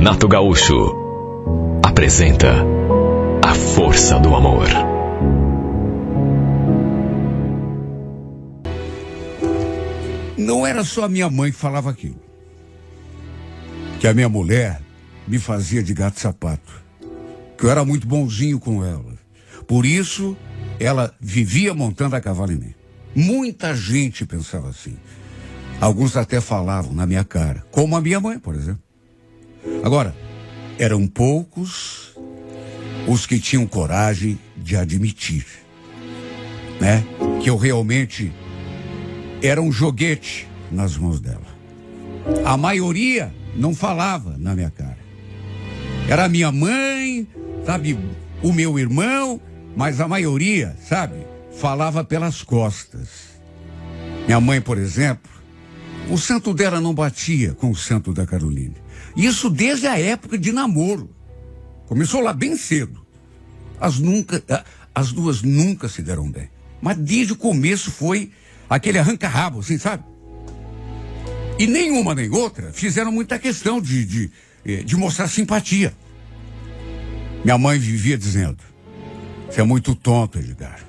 Renato Gaúcho apresenta A Força do Amor. Não era só a minha mãe que falava aquilo. Que a minha mulher me fazia de gato e sapato. Que eu era muito bonzinho com ela. Por isso, ela vivia montando a cavalo em mim. Muita gente pensava assim. Alguns até falavam na minha cara. Como a minha mãe, por exemplo. Agora, eram poucos os que tinham coragem de admitir, né? Que eu realmente era um joguete nas mãos dela. A maioria não falava na minha cara. Era a minha mãe, sabe, o meu irmão, mas a maioria, sabe, falava pelas costas. Minha mãe, por exemplo, o santo dela não batia com o santo da Caroline. Isso desde a época de namoro. Começou lá bem cedo. As duas nunca se deram bem. Mas desde o começo foi aquele arranca-rabo, assim, sabe? E nenhuma nem outra fizeram muita questão de mostrar simpatia. Minha mãe vivia dizendo: você é muito tonto, Edgar.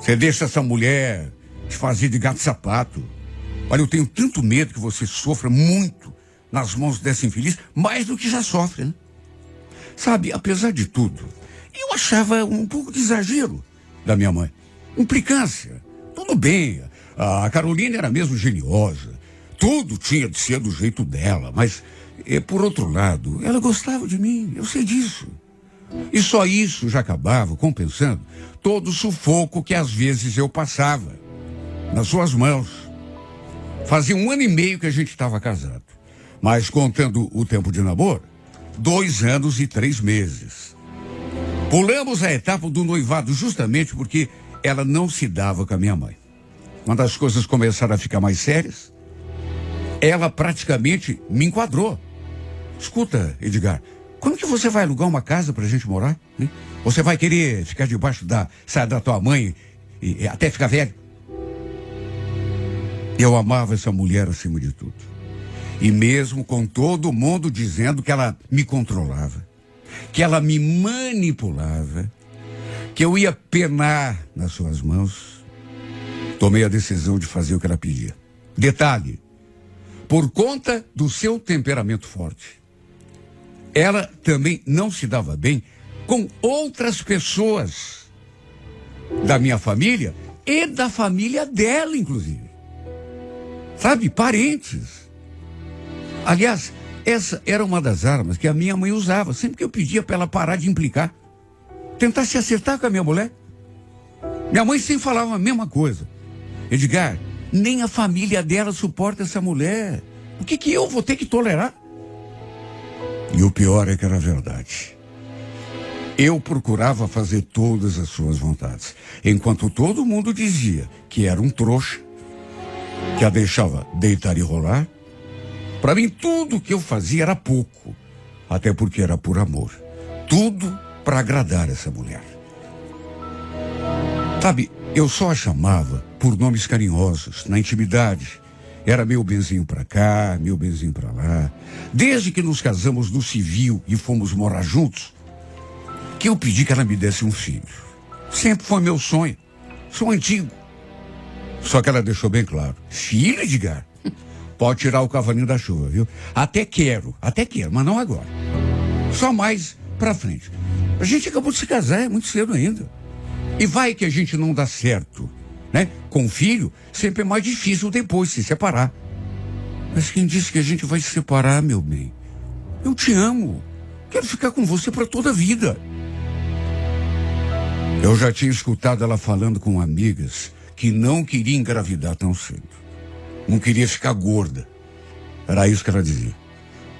Você deixa essa mulher te fazer de gato e sapato. Olha, eu tenho tanto medo que você sofra muito nas mãos dessa infeliz, mais do que já sofre, né? Sabe, apesar de tudo, eu achava um pouco de exagero da minha mãe. Implicância. Tudo bem, a Carolina era mesmo geniosa. Tudo tinha de ser do jeito dela, mas, por outro lado, ela gostava de mim, eu sei disso. E só isso já acabava compensando todo o sufoco que às vezes eu passava nas suas mãos. Fazia 1 ano e meio que a gente estava casado. Mas contando o tempo de namoro, 2 anos e 3 meses. Pulamos a etapa do noivado justamente porque ela não se dava com a minha mãe. Quando as coisas começaram a ficar mais sérias, ela praticamente me enquadrou. Escuta, Edgar, quando que você vai alugar uma casa pra gente morar? Hein? Você vai querer ficar debaixo da saia da tua mãe e até ficar velho? Eu amava essa mulher acima de tudo. E mesmo com todo mundo dizendo que ela me controlava, que ela me manipulava, que eu ia penar nas suas mãos, tomei a decisão de fazer o que ela pedia. Detalhe, por conta do seu temperamento forte, ela também não se dava bem com outras pessoas da minha família e da família dela, inclusive. Sabe, parentes. Aliás, essa era uma das armas que a minha mãe usava sempre que eu pedia para ela parar de implicar. Tentar se acertar com a minha mulher. Minha mãe sempre falava a mesma coisa. Edgar, nem a família dela suporta essa mulher. O que eu vou ter que tolerar? E o pior é que era verdade. Eu procurava fazer todas as suas vontades, enquanto todo mundo dizia que era um trouxa, que a deixava deitar e rolar. Para mim, tudo que eu fazia era pouco, até porque era por amor. Tudo para agradar essa mulher. Sabe, eu só a chamava por nomes carinhosos, na intimidade. Era meu benzinho para cá, meu benzinho para lá. Desde que nos casamos no civil e fomos morar juntos, que eu pedi que ela me desse um filho. Sempre foi meu sonho. Sonho antigo. Só que ela deixou bem claro: filho, Edgar, pode tirar o cavalinho da chuva, viu? Até quero, mas não agora. Só mais pra frente. A gente acabou de se casar, é muito cedo ainda. E vai que a gente não dá certo, né? Com filho, sempre é mais difícil depois se separar. Mas quem disse que a gente vai se separar, meu bem? Eu te amo. Quero ficar com você pra toda a vida. Eu já tinha escutado ela falando com amigas que não queria engravidar tão cedo. Não queria ficar gorda. Era isso que ela dizia.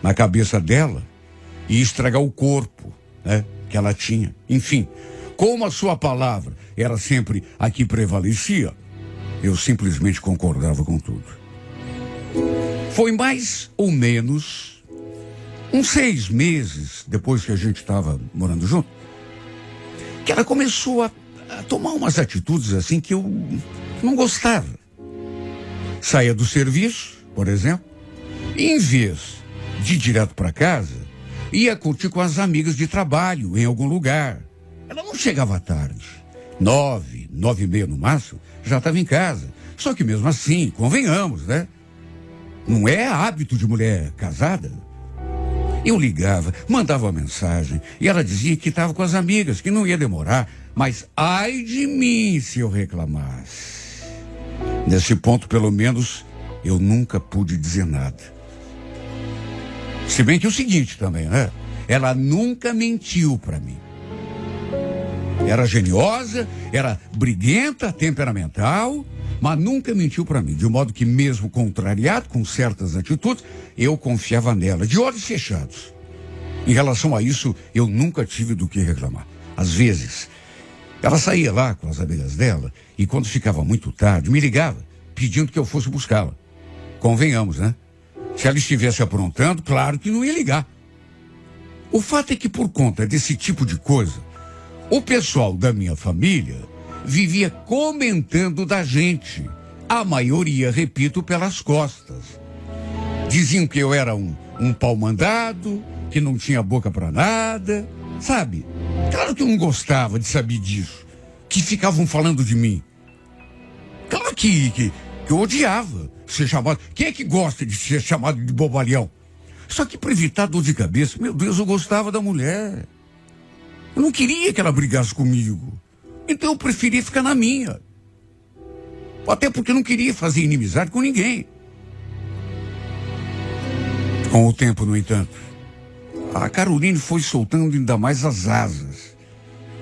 Na cabeça dela, ia estragar o corpo, né, que ela tinha. Enfim, como a sua palavra era sempre a que prevalecia, eu simplesmente concordava com tudo. Foi mais ou menos uns 6 meses depois que a gente estava morando junto, que ela começou a tomar umas atitudes assim que eu não gostava. Saía do serviço, por exemplo, e em vez de ir direto para casa, ia curtir com as amigas de trabalho em algum lugar. Ela não chegava tarde. 9, 9h30 no máximo, já estava em casa. Só que mesmo assim, convenhamos, né? Não é hábito de mulher casada. Eu ligava, mandava uma mensagem, e ela dizia que estava com as amigas, que não ia demorar. Mas ai de mim se eu reclamasse. Nesse ponto, pelo menos, eu nunca pude dizer nada. Se bem que é o seguinte também, né? Ela nunca mentiu para mim. Era geniosa, era briguenta, temperamental, mas nunca mentiu para mim. De modo que, mesmo contrariado com certas atitudes, eu confiava nela, de olhos fechados. Em relação a isso, eu nunca tive do que reclamar. Às vezes, ela saía lá com as amigas dela e, quando ficava muito tarde, me ligava, pedindo que eu fosse buscá-la. Convenhamos, né? Se ela estivesse aprontando, claro que não ia ligar. O fato é que, por conta desse tipo de coisa, o pessoal da minha família vivia comentando da gente. A maioria, repito, pelas costas. Diziam que eu era um pau mandado, que não tinha boca para nada, sabe? Claro que eu não gostava de saber disso, que ficavam falando de mim. Claro que eu odiava ser chamado. Quem é que gosta de ser chamado de bobalhão? Só que para evitar dor de cabeça, meu Deus, eu gostava da mulher. Eu não queria que ela brigasse comigo. Então eu preferia ficar na minha. Até porque eu não queria fazer inimizade com ninguém. Com o tempo, no entanto, a Caroline foi soltando ainda mais as asas.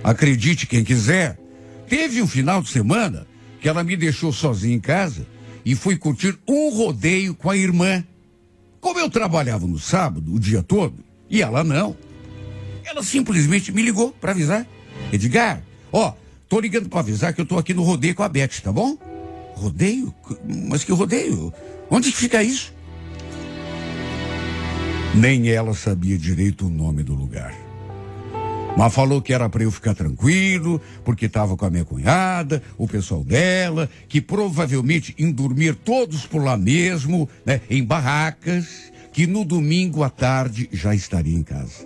Acredite quem quiser, teve um final de semana que ela me deixou sozinha em casa e foi curtir um rodeio com a irmã. Como eu trabalhava no sábado, o dia todo, e ela não, ela simplesmente me ligou para avisar. Edgar, tô ligando para avisar que eu tô aqui no rodeio com a Beth, tá bom? Rodeio? Mas que rodeio? Onde que fica isso? Nem ela sabia direito o nome do lugar. Mas falou que era para eu ficar tranquilo, porque estava com a minha cunhada, o pessoal dela, que provavelmente iam dormir todos por lá mesmo, né, em barracas, que no domingo à tarde já estaria em casa.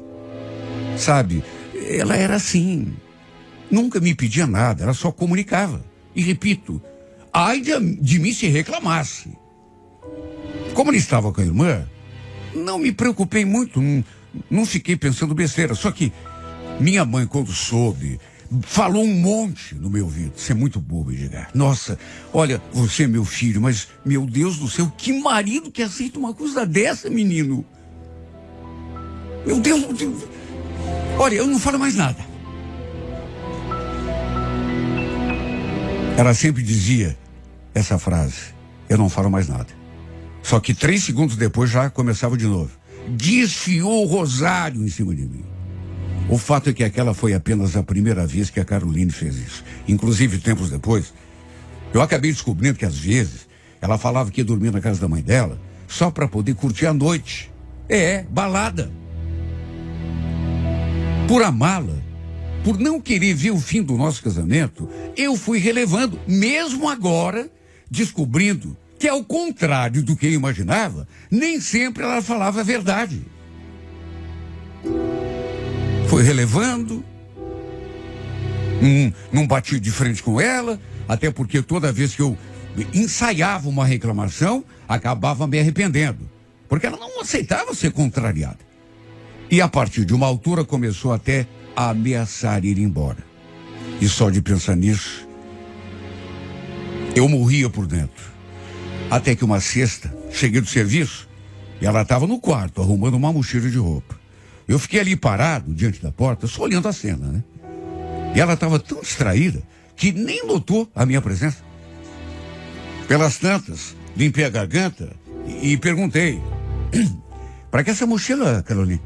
Sabe, ela era assim. Nunca me pedia nada, ela só comunicava. E repito, ai de mim se reclamasse. Como ela estava com a irmã, não me preocupei muito, não fiquei pensando besteira. Só que minha mãe, quando soube, falou um monte no meu ouvido. Você é muito bobo, Edgar. Nossa, olha, você é meu filho, mas, meu Deus do céu, que marido que aceita uma coisa dessa, menino? Meu Deus, olha, eu não falo mais nada. Ela sempre dizia essa frase, eu não falo mais nada. Só que 3 segundos depois já começava de novo. Desfiou o rosário em cima de mim. O fato é que aquela foi apenas a primeira vez que a Caroline fez isso. Inclusive, tempos depois, eu acabei descobrindo que às vezes ela falava que ia dormir na casa da mãe dela só para poder curtir a noite. Balada. Por amá-la, por não querer ver o fim do nosso casamento, eu fui relevando, mesmo agora, descobrindo que, ao contrário do que eu imaginava, nem sempre ela falava a verdade. Foi relevando, não bati de frente com ela, até porque toda vez que eu ensaiava uma reclamação, acabava me arrependendo, porque ela não aceitava ser contrariada. E a partir de uma altura começou até a ameaçar ir embora. E só de pensar nisso, eu morria por dentro. Até que uma sexta, cheguei do serviço e ela estava no quarto, arrumando uma mochila de roupa. Eu fiquei ali parado, diante da porta, só olhando a cena, né? E ela estava tão distraída que nem notou a minha presença. Pelas tantas, limpei a garganta e perguntei, para que essa mochila, Caroline?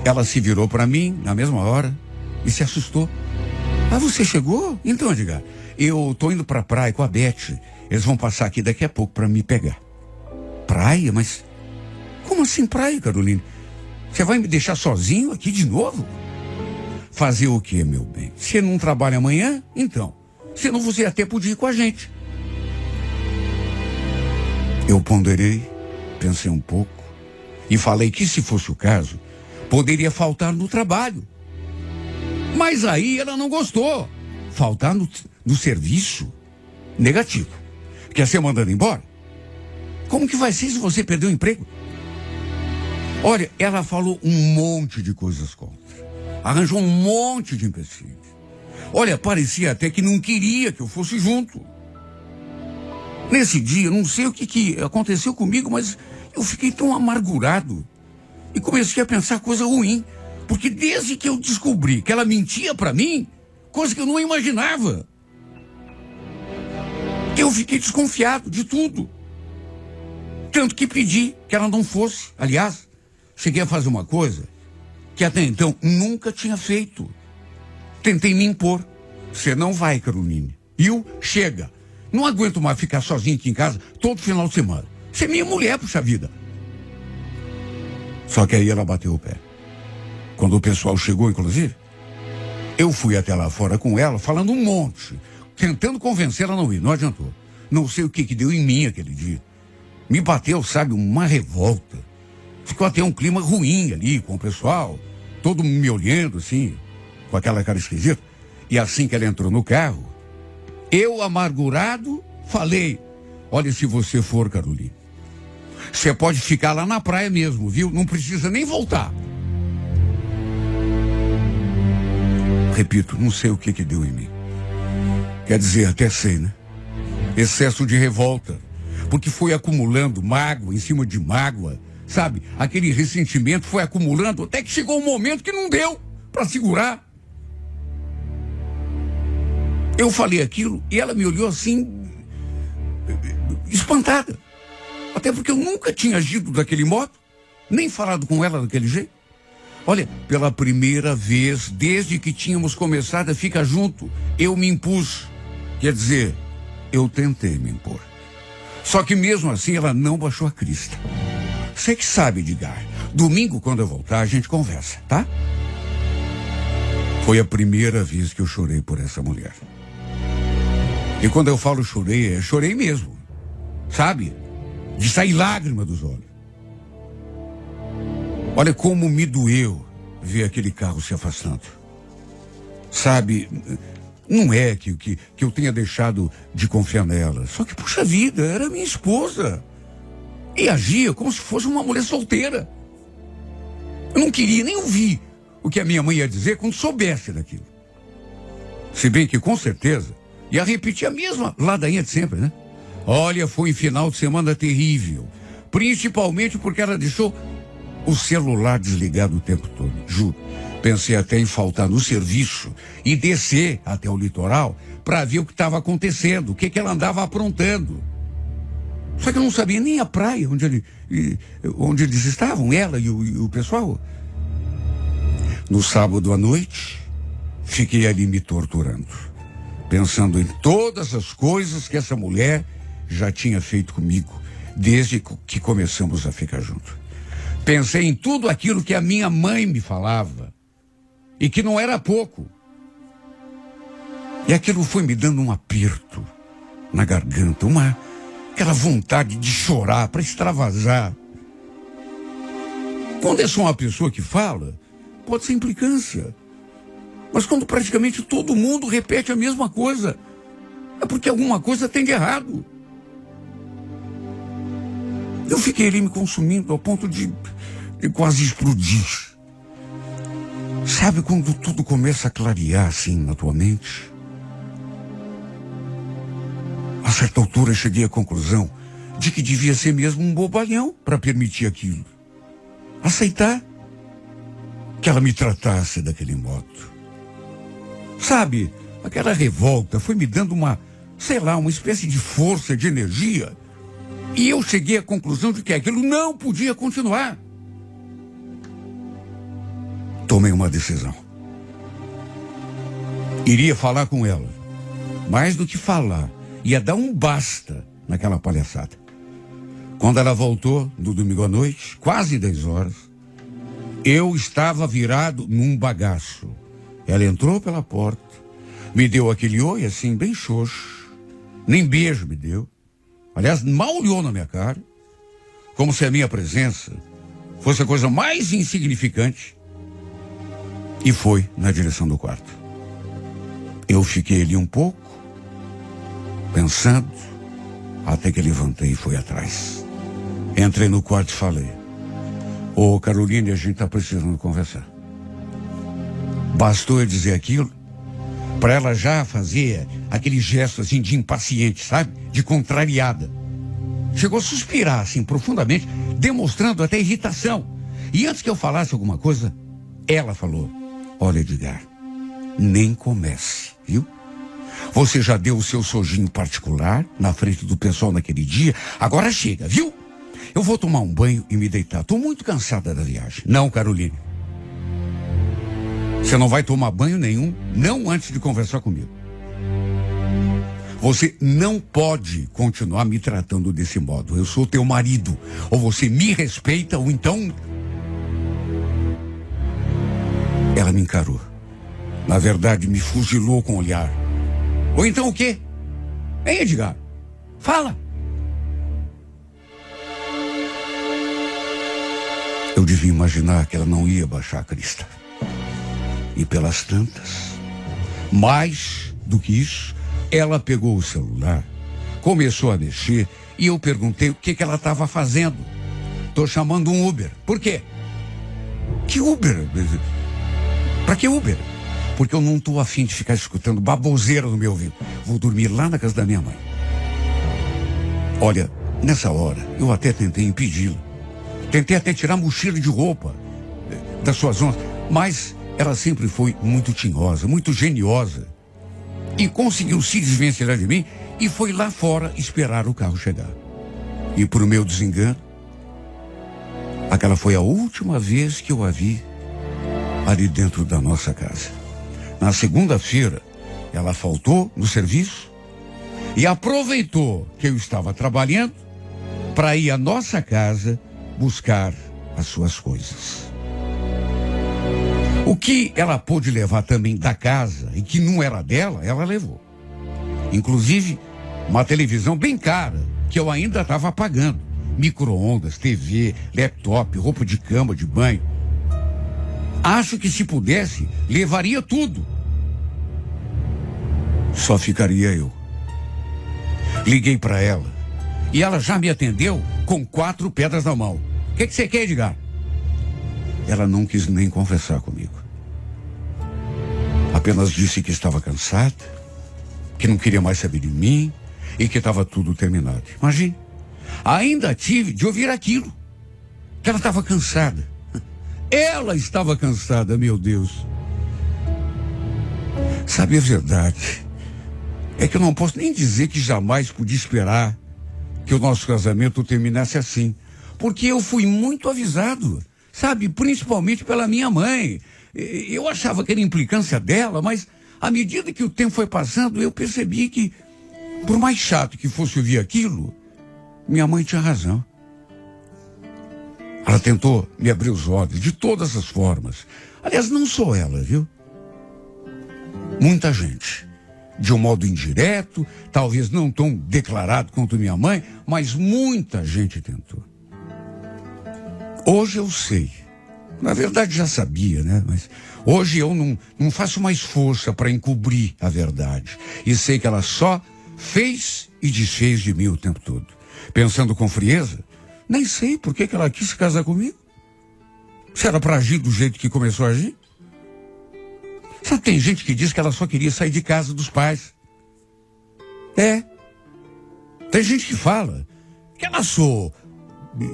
Ela se virou para mim na mesma hora e se assustou. Ah, você chegou? Então, Edgar, eu tô indo pra praia com a Beth. Eles vão passar aqui daqui a pouco para me pegar. Praia? Mas como assim praia, Caroline? Você vai me deixar sozinho aqui de novo? Fazer o quê, meu bem? Você não trabalha amanhã? Então, senão você até podia ir com a gente. Eu ponderei, pensei um pouco E falei que, se fosse o caso, poderia faltar no trabalho. Mas aí ela não gostou. Faltar no serviço? Negativo. Quer ser mandado embora? Como que vai ser se você perder o emprego? Olha, ela falou um monte de coisas contra. Arranjou um monte de empecilhos. Olha, parecia até que não queria que eu fosse junto. Nesse dia, não sei o que aconteceu comigo, mas eu fiquei tão amargurado. E comecei a pensar coisa ruim. Porque desde que eu descobri que ela mentia pra mim, coisa que eu não imaginava, eu fiquei desconfiado de tudo. Tanto que pedi que ela não fosse. Aliás, cheguei a fazer uma coisa que até então nunca tinha feito. Tentei me impor. Você não vai, Caroline. Chega. Não aguento mais ficar sozinho aqui em casa todo final de semana. Você é minha mulher, puxa vida. Só que aí ela bateu o pé. Quando o pessoal chegou, inclusive, eu fui até lá fora com ela, falando um monte, tentando convencer ela a não ir. Não adiantou. Não sei o que deu em mim aquele dia. Me bateu, sabe, uma revolta. Ficou até um clima ruim ali com o pessoal, todo me olhando assim, com aquela cara esquisita. E assim que ela entrou no carro, eu, amargurado, falei: olha, se você for, Caroline, você pode ficar lá na praia mesmo, viu? Não precisa nem voltar. Repito, não sei o que deu em mim. Quer dizer, até sei, né? Excesso de revolta. Porque foi acumulando mágoa em cima de mágoa. Sabe? Aquele ressentimento foi acumulando até que chegou um momento que não deu para segurar. Eu falei aquilo e ela me olhou assim, espantada. Até porque eu nunca tinha agido daquele modo, nem falado com ela daquele jeito. Olha, pela primeira vez, desde que tínhamos começado a ficar junto, eu me impus. Quer dizer, eu tentei me impor. Só que mesmo assim ela não baixou a crista. Você que sabe, Edgar. Domingo, quando eu voltar, a gente conversa, tá? Foi a primeira vez que eu chorei por essa mulher. E quando eu falo chorei, chorei mesmo. Sabe? De sair lágrima dos olhos. Olha como me doeu ver aquele carro se afastando. Sabe, não é que eu tenha deixado de confiar nela. Só que, puxa vida, era minha esposa. E agia como se fosse uma mulher solteira. Eu não queria nem ouvir o que a minha mãe ia dizer quando soubesse daquilo. Se bem que, com certeza, ia repetir a mesma ladainha de sempre, né? Olha, foi um final de semana terrível. Principalmente porque ela deixou o celular desligado o tempo todo, juro. Pensei até em faltar no serviço e descer até o litoral para ver o que estava acontecendo, o que ela andava aprontando. Só que eu não sabia nem a praia onde eles estavam, ela e o pessoal. No sábado à noite, fiquei ali me torturando, pensando em todas as coisas que essa mulher já tinha feito comigo, desde que começamos a ficar juntos. Pensei em tudo aquilo que a minha mãe me falava, e que não era pouco. E aquilo foi me dando um aperto na garganta, aquela vontade de chorar, para extravasar. Quando é só uma pessoa que fala, pode ser implicância. Mas quando praticamente todo mundo repete a mesma coisa, é porque alguma coisa tem de errado. Eu fiquei ali me consumindo ao ponto de quase explodir. Sabe quando tudo começa a clarear assim na tua mente? A certa altura cheguei à conclusão de que devia ser mesmo um bobalhão para permitir aquilo. Aceitar que ela me tratasse daquele modo. Sabe, aquela revolta foi me dando uma espécie de força, de energia. E eu cheguei à conclusão de que aquilo não podia continuar. Tomei uma decisão. Iria falar com ela. Mais do que falar, ia dar um basta naquela palhaçada. Quando ela voltou, no domingo à noite, quase 10 horas, eu estava virado num bagaço. Ela entrou pela porta, me deu aquele oi assim, bem xoxo. Nem beijo me deu. Aliás, mal olhou na minha cara, como se a minha presença fosse a coisa mais insignificante, e foi na direção do quarto. Eu fiquei ali um pouco, pensando, até que levantei e fui atrás. Entrei no quarto e falei: ô Caroline, a gente está precisando conversar. Bastou eu dizer aquilo para ela já fazer aquele gesto assim de impaciente, sabe? De contrariada. Chegou a suspirar assim profundamente, demonstrando até irritação. E antes que eu falasse alguma coisa, ela falou: olha, Edgar, nem comece, viu? Você já deu o seu sojinho particular na frente do pessoal naquele dia, agora chega, viu? Eu vou tomar um banho e me deitar. Estou muito cansada da viagem. Não, Caroline. Você não vai tomar banho nenhum, não antes de conversar comigo. Você não pode continuar me tratando desse modo. Eu sou teu marido. Ou você me respeita, ou então... Ela me encarou. Na verdade, me fuzilou com o olhar. Ou então o quê? Hein, Edgar? Fala. Eu devia imaginar que ela não ia baixar a crista. E pelas tantas, mais do que isso, ela pegou o celular, começou a mexer e eu perguntei o que ela estava fazendo. Tô chamando um Uber. Por quê? Que Uber? Pra que Uber? Porque eu não tô afim de ficar escutando baboseira no meu ouvido. Vou dormir lá na casa da minha mãe. Olha, nessa hora, eu até tentei impedi-la. Tentei até tirar a mochila de roupa das suas mãos, mas ela sempre foi muito tinhosa, muito geniosa. E conseguiu se desvencilhar de mim e foi lá fora esperar o carro chegar. E por meu desengano, aquela foi a última vez que eu a vi ali dentro da nossa casa. Na segunda-feira, ela faltou no serviço e aproveitou que eu estava trabalhando para ir à nossa casa buscar as suas coisas. O que ela pôde levar também da casa e que não era dela, ela levou. Inclusive, uma televisão bem cara, que eu ainda estava pagando. Micro-ondas, TV, laptop, roupa de cama, de banho. Acho que se pudesse, levaria tudo. Só ficaria eu. Liguei para ela e ela já me atendeu com 4 pedras na mão. O que você quer, Edgar? Ela não quis nem conversar comigo. Apenas disse que estava cansada, que não queria mais saber de mim e que estava tudo terminado. Imagine, ainda tive de ouvir aquilo, que ela estava cansada. Ela estava cansada, meu Deus. Sabe a verdade? É que eu não posso nem dizer que jamais pude esperar que o nosso casamento terminasse assim. Porque eu fui muito avisado, sabe? Principalmente pela minha mãe. Eu achava que era implicância dela, mas à medida que o tempo foi passando, eu percebi que, por mais chato que fosse ouvir aquilo, minha mãe tinha razão. Ela tentou me abrir os olhos de todas as formas. Aliás, não só ela, viu? Muita gente. De um modo indireto, talvez não tão declarado quanto minha mãe, mas muita gente tentou. Hoje eu sei. Na verdade já sabia, né? Mas hoje eu não faço mais força para encobrir a verdade. E sei que ela só fez e desfez de mim o tempo todo. Pensando com frieza, nem sei por que ela quis se casar comigo. Se era para agir do jeito que começou a agir. Sabe, tem gente que diz que ela só queria sair de casa dos pais. É. Tem gente que fala que ela só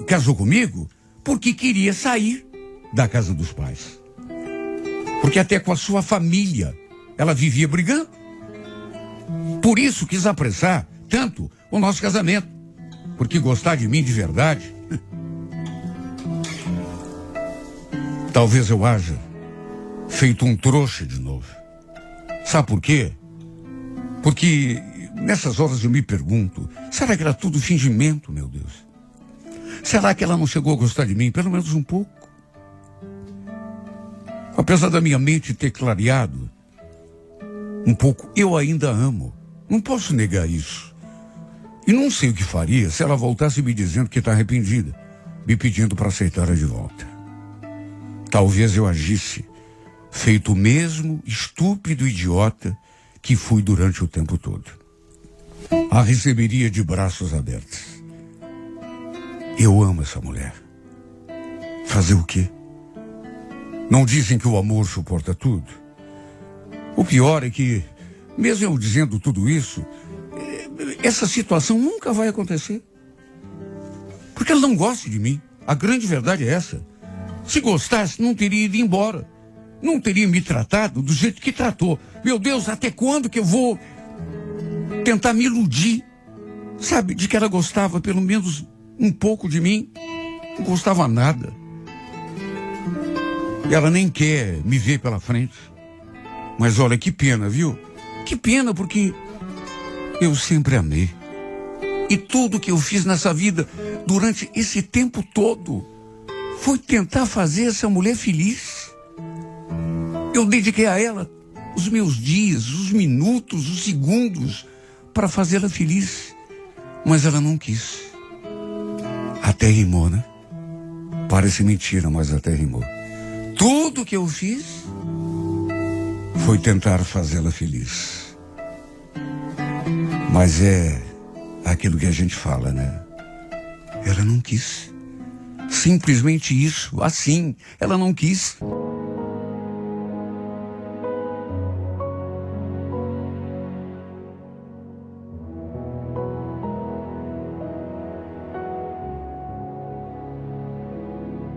casou comigo porque queria sair da casa dos pais. Porque até com a sua família ela vivia brigando. Por isso quis apressar tanto o nosso casamento. Porque gostar de mim de verdade, talvez eu haja feito um trouxa de novo. Sabe por quê? Porque nessas horas eu me pergunto, será que era tudo fingimento, meu Deus? Será que ela não chegou a gostar de mim, pelo menos um pouco? Apesar da minha mente ter clareado um pouco, eu ainda amo. Não posso negar isso. E não sei o que faria se ela voltasse me dizendo que está arrependida me pedindo para aceitá-la de volta. Talvez eu agisse feito o mesmo estúpido idiota que fui durante o tempo todo. A receberia de braços abertos. Eu amo essa mulher. Fazer o quê? Não dizem que o amor suporta tudo? O pior é que, mesmo eu dizendo tudo isso, essa situação nunca vai acontecer. Porque ela não gosta de mim. A grande verdade é essa. Se gostasse, não teria ido embora. Não teria me tratado do jeito que tratou. Meu Deus, até quando que eu vou tentar me iludir? Sabe, de que ela gostava pelo menos um pouco de mim? Não gostava nada. Ela nem quer me ver pela frente. Mas olha, que pena, viu? Que pena, porque eu sempre amei. E tudo que eu fiz nessa vida, durante esse tempo todo, foi tentar fazer essa mulher feliz. Eu dediquei a ela os meus dias, os minutos, os segundos, para fazê-la feliz. Mas ela não quis. Até rimou, né? Parece mentira, mas até rimou. Tudo que eu fiz foi tentar fazê-la feliz. Mas é aquilo que a gente fala, né? Ela não quis. Simplesmente isso, assim, ela não quis.